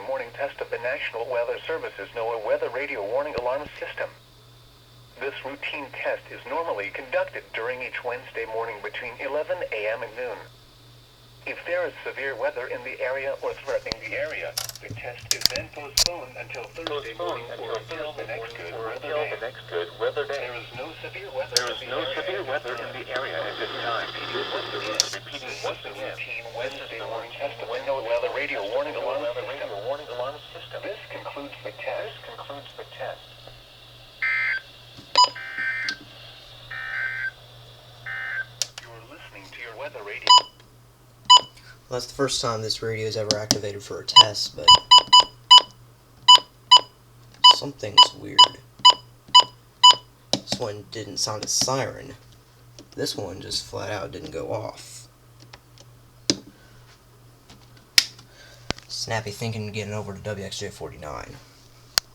morning test of the National Weather Service's NOAA Weather Radio Warning Alarm System. This routine test is normally conducted during each Wednesday morning between 11 a.m. and noon. If there is severe weather in the area or threatening the area, the test is then postponed until Thursday morning or until the next good weather day. There is no severe weather in the area at this time. Repeating once again, routine Wednesday morning test of the NOAA Weather Radio Warning Alarm System. This concludes the test. You're listening to your weather radio. Well, that's the first time this radio is ever activated for a test, but something's weird. This one didn't sound a siren. This one just flat out didn't go off. Snappy thinking getting over to WXJ49.